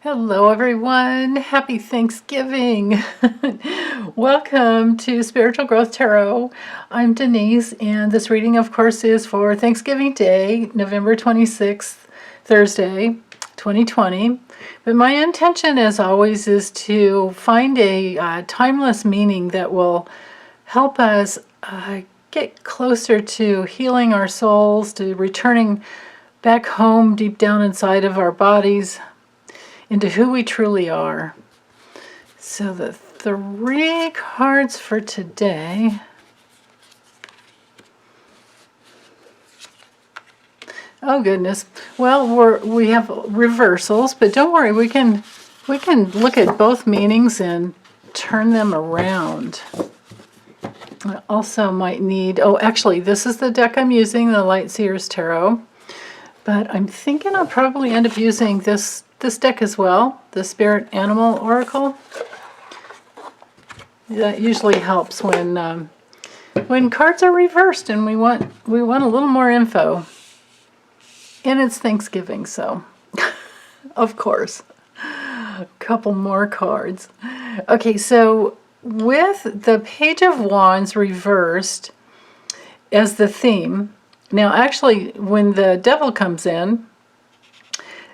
Hello, everyone. Happy Thanksgiving. Welcome to Spiritual Growth Tarot. I'm Denise, and this reading, of course, is for Thanksgiving Day, November 26th, Thursday, 2020. But my intention, as always, is to find a timeless meaning that will help us get closer to healing our souls, to returning back home deep down inside of our bodies, into who we truly are. So the three cards for today. Oh goodness. Well, we have reversals, but don't worry, we can look at both meanings and turn them around. I also might need, actually this is the deck I'm using, the Light Seer's Tarot. But I'm thinking I'll probably end up using this deck as well, the Spirit Animal Oracle. That usually helps when cards are reversed and we want a little more info. And it's Thanksgiving, so of course, a couple more cards. Okay, so with the Page of Wands reversed as the theme. Now, actually, when the Devil comes in,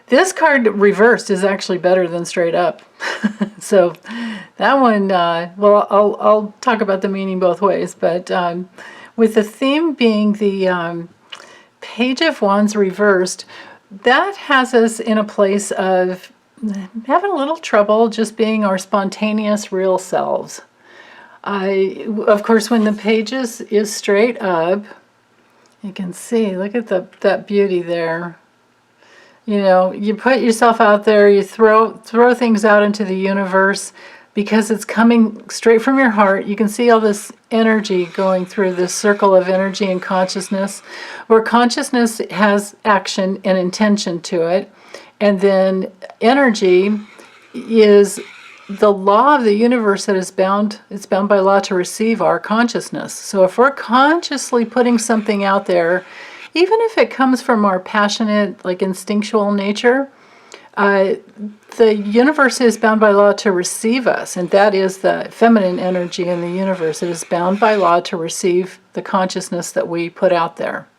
this card reversed is actually better than straight up. So that one, well, I'll talk about the meaning both ways. But with the theme being the Page of Wands reversed, that has us in a place of having a little trouble just being our spontaneous, real selves. Of course, when the page is straight up, you can see, look at that beauty there. You know, you put yourself out there, you throw things out into the universe because it's coming straight from your heart. You can see all this energy going through this circle of energy and consciousness, where consciousness has action and intention to it. And then energy is the law of the universe that is bound, it's bound by law to receive our consciousness. So if we're consciously putting something out there, even if it comes from our passionate, like instinctual nature, the universe is bound by law to receive us, and that is the feminine energy in the universe. It is bound by law to receive the consciousness that we put out there.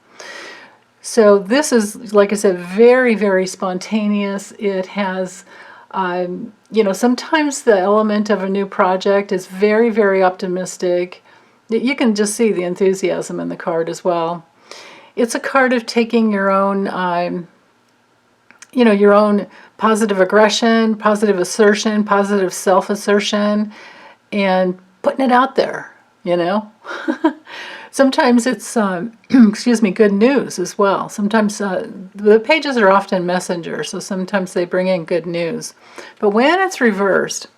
So this is, like I said, very, very spontaneous. It has sometimes the element of a new project is very, very optimistic. You can just see the enthusiasm in the card as well. It's a card of taking your own, your own positive aggression, positive assertion, positive self-assertion, and putting it out there, Sometimes it's, good news as well. Sometimes the pages are often messengers, so sometimes they bring in good news. But when it's reversed,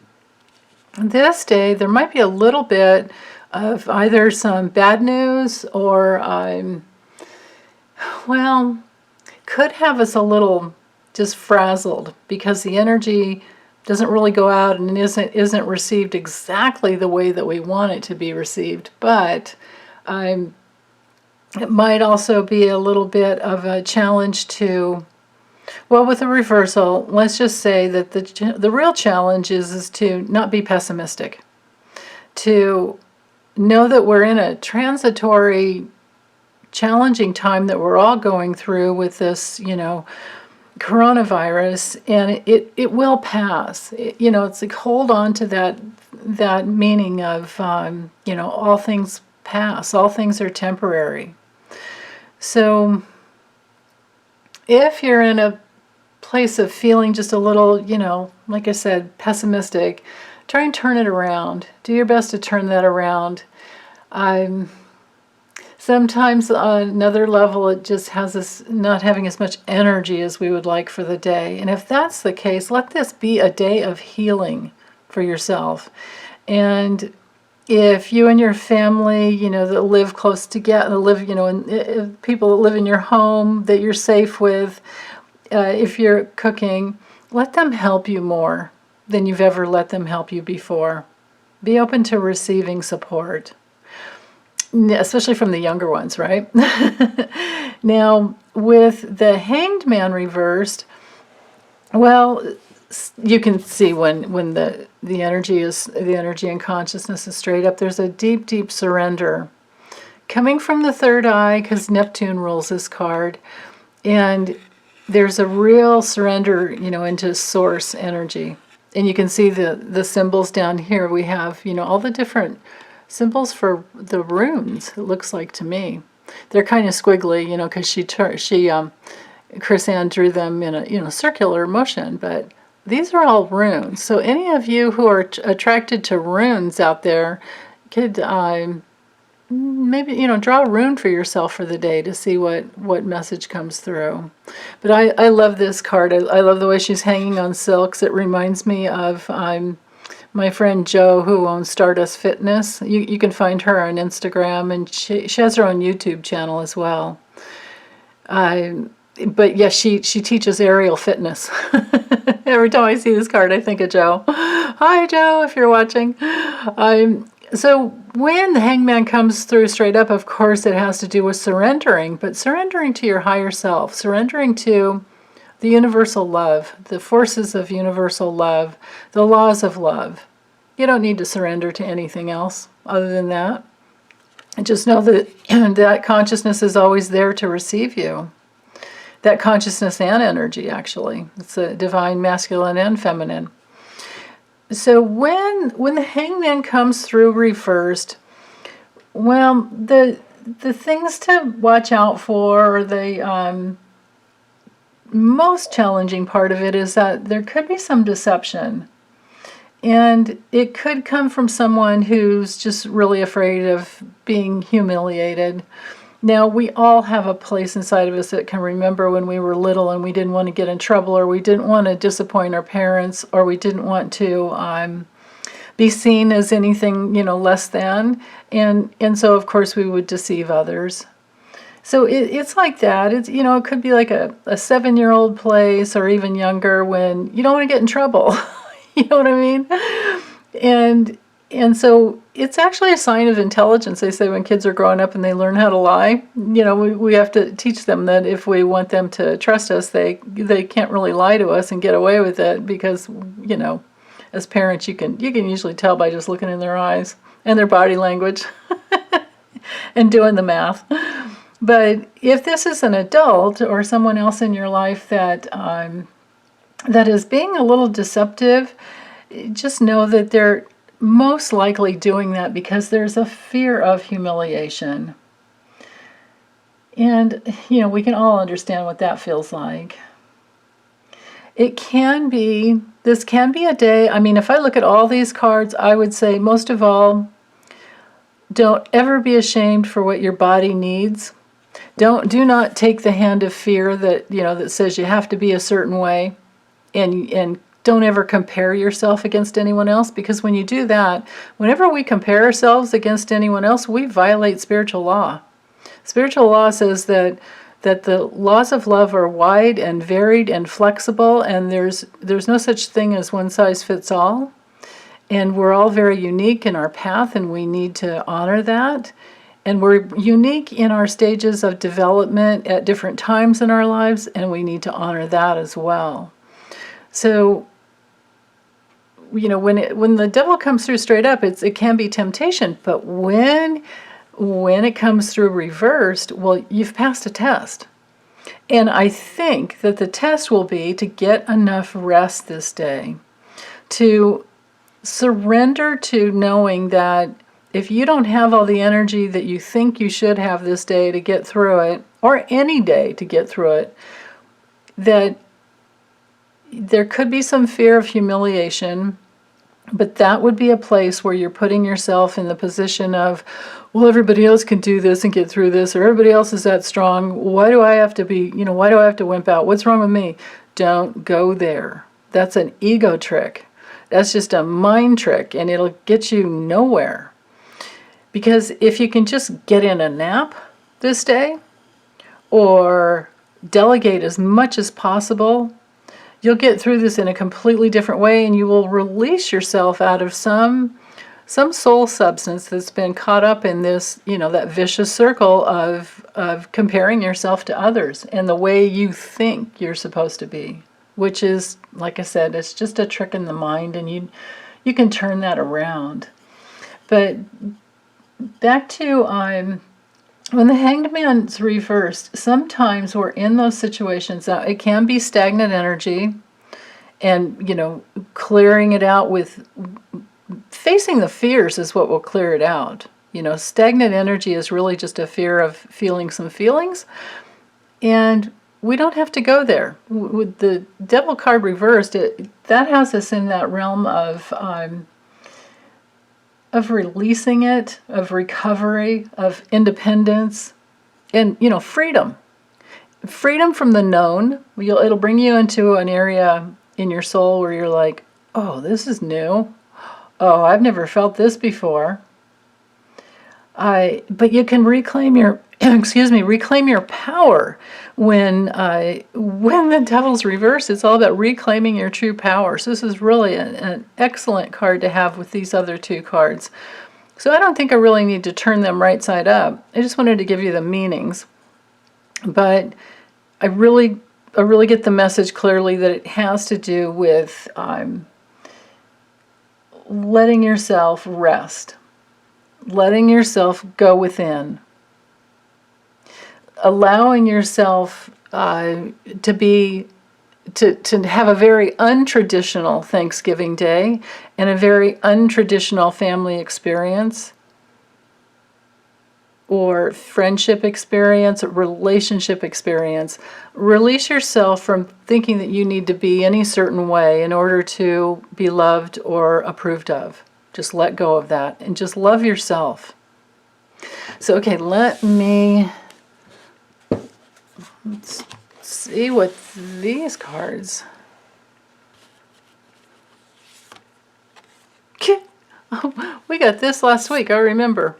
this day there might be a little bit of either some bad news or, could have us a little just frazzled because the energy doesn't really go out and isn't received exactly the way that we want it to be received. But it might also be a little bit of a challenge to, with a reversal, let's just say that the real challenge is to not be pessimistic, to know that we're in a transitory, challenging time that we're all going through with this, coronavirus, and it will pass. It's like hold on to that meaning of, all things pass, all things are temporary. So if you're in a place of feeling just a little, like I said, pessimistic, try and turn it around. Do your best to turn that around. Sometimes on another level, it just has us not having as much energy as we would like for the day. And if that's the case, let this be a day of healing for yourself. And if you and your family, that live close together, people that live in your home that you're safe with, if you're cooking, let them help you more than you've ever let them help you before. Be open to receiving support, especially from the younger ones, right? Now, with the Hanged Man reversed, you can see when the energy and consciousness is straight up. There's a deep, deep surrender coming from the third eye, because Neptune rules this card, and there's a real surrender, into source energy. And you can see the symbols down here. We have, all the different symbols for the runes, it looks like to me. They're kind of squiggly, because Chris Ann drew them in a circular motion, but these are all runes. So any of you who are attracted to runes out there could maybe, draw a rune for yourself for the day to see what message comes through. But I love this card. I love the way she's hanging on silks. It reminds me of my friend Jo, who owns Stardust Fitness. You can find her on Instagram, and she has her own YouTube channel as well. But yes, she teaches aerial fitness. Every time I see this card, I think of Jo. Hi, Jo, if you're watching. So when the hangman comes through straight up, of course, it has to do with surrendering, but surrendering to your higher self, surrendering to the universal love, the forces of universal love, the laws of love. You don't need to surrender to anything else other than that. And just know that that consciousness is always there to receive you. That consciousness and energy, actually. It's a divine masculine and feminine. So when the hangman comes through reversed, well, the things to watch out for, or the most challenging part of it, is that there could be some deception. And it could come from someone who's just really afraid of being humiliated. Now, we all have a place inside of us that can remember when we were little and we didn't want to get in trouble, or we didn't want to disappoint our parents, or we didn't want to be seen as anything, less than. And so, of course, we would deceive others. So it's like that. It's, it could be like a 7-year-old place, or even younger, when you don't want to get in trouble. You know what I mean? And so it's actually a sign of intelligence. They say when kids are growing up and they learn how to lie, we have to teach them that if we want them to trust us, they can't really lie to us and get away with it, because, as parents, you can usually tell by just looking in their eyes and their body language and doing the math. But if this is an adult or someone else in your life that is being a little deceptive, just know that they're most likely doing that because there's a fear of humiliation. And, we can all understand what that feels like. This can be a day, if I look at all these cards, I would say most of all, don't ever be ashamed for what your body needs. Do not take the hand of fear that, that says you have to be a certain way, and don't ever compare yourself against anyone else, because when you do that, whenever we compare ourselves against anyone else, we violate spiritual law. Spiritual law says that the laws of love are wide and varied and flexible, and there's no such thing as one size fits all. And we're all very unique in our path, and we need to honor that. And we're unique in our stages of development at different times in our lives, and we need to honor that as well. So, when the devil comes through straight up, it can be temptation. But when it comes through reversed, well, you've passed a test. And I think that the test will be to get enough rest this day, to surrender to knowing that if you don't have all the energy that you think you should have this day to get through it, or any day to get through it, that there could be some fear of humiliation, but that would be a place where you're putting yourself in the position of, well, everybody else can do this and get through this, or everybody else is that strong. Why do I have to why do I have to wimp out? What's wrong with me? Don't go there. That's an ego trick. That's just a mind trick, and it'll get you nowhere. Because if you can just get in a nap this day, or delegate as much as possible, you'll get through this in a completely different way, and you will release yourself out of some soul substance that's been caught up in this, that vicious circle of comparing yourself to others and the way you think you're supposed to be. which is, like I said, it's just a trick in the mind, and you can turn that around. But back to when the Hanged Man's reversed, sometimes we're in those situations. Now, it can be stagnant energy, and, you know, clearing it out with facing the fears is what will clear it out. You know, stagnant energy is really just a fear of feeling some feelings, and we don't have to go there. With the Devil card reversed, that has us in that realm of releasing it, of recovery, of independence, and, you know, freedom. Freedom from the known. It'll bring you into an area in your soul where you're like, oh, this is new. Oh, I've never felt this before. But you can reclaim your, reclaim your power when the Devil's reversed. It's all about reclaiming your true power. So this is really an excellent card to have with these other two cards. So I don't think I really need to turn them right side up. I just wanted to give you the meanings. But I really get the message clearly that it has to do with letting yourself rest, letting yourself go within, allowing yourself to have a very untraditional Thanksgiving Day and a very untraditional family experience, or friendship experience, or relationship experience. Release yourself from thinking that you need to be any certain way in order to be loved or approved of. Just let go of that and just love yourself. So, okay, let's see what these cards. Oh, we got this last week, I remember.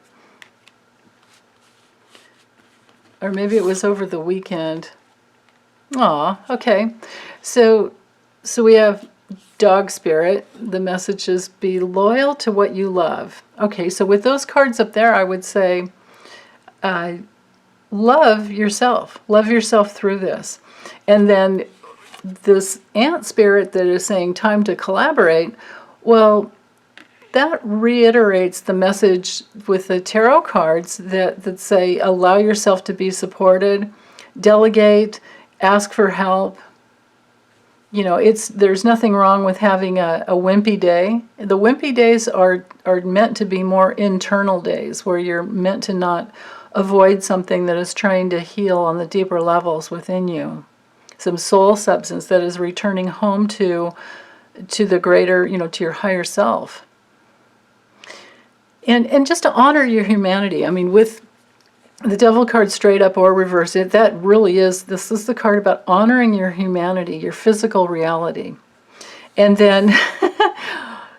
Or maybe it was over the weekend. Aw, okay. So we have Dog Spirit. The message is be loyal to what you love. Okay, so with those cards up there, I would say love yourself. Love yourself through this. And then this Ant Spirit that is saying time to collaborate, well, that reiterates the message with the tarot cards that say allow yourself to be supported, delegate, ask for help. You know, there's nothing wrong with having a wimpy day. The wimpy days are meant to be more internal days where you're meant to not avoid something that is trying to heal on the deeper levels within you. Some soul substance that is returning home to the greater, you know, to your higher self. And just to honor your humanity. I mean, with the Devil card straight up or reverse, that really is, this is the card about honoring your humanity, your physical reality. And then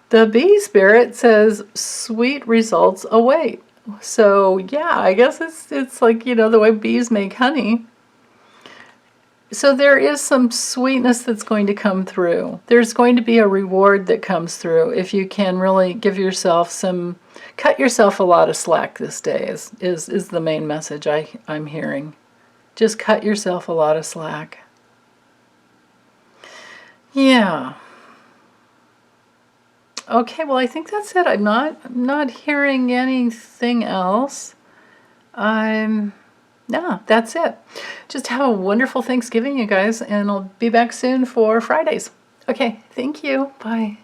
the Bee Spirit says, sweet results await. So yeah, I guess it's like, you know, the way bees make honey. So there is some sweetness that's going to come through. There's going to be a reward that comes through if you can really give yourself cut yourself a lot of slack this day is the main message I'm hearing. Just cut yourself a lot of slack. Yeah. Okay, well, I think that's it. I'm not hearing anything else. Yeah, that's it. Just have a wonderful Thanksgiving, you guys, and I'll be back soon for Fridays. Okay, thank you. Bye.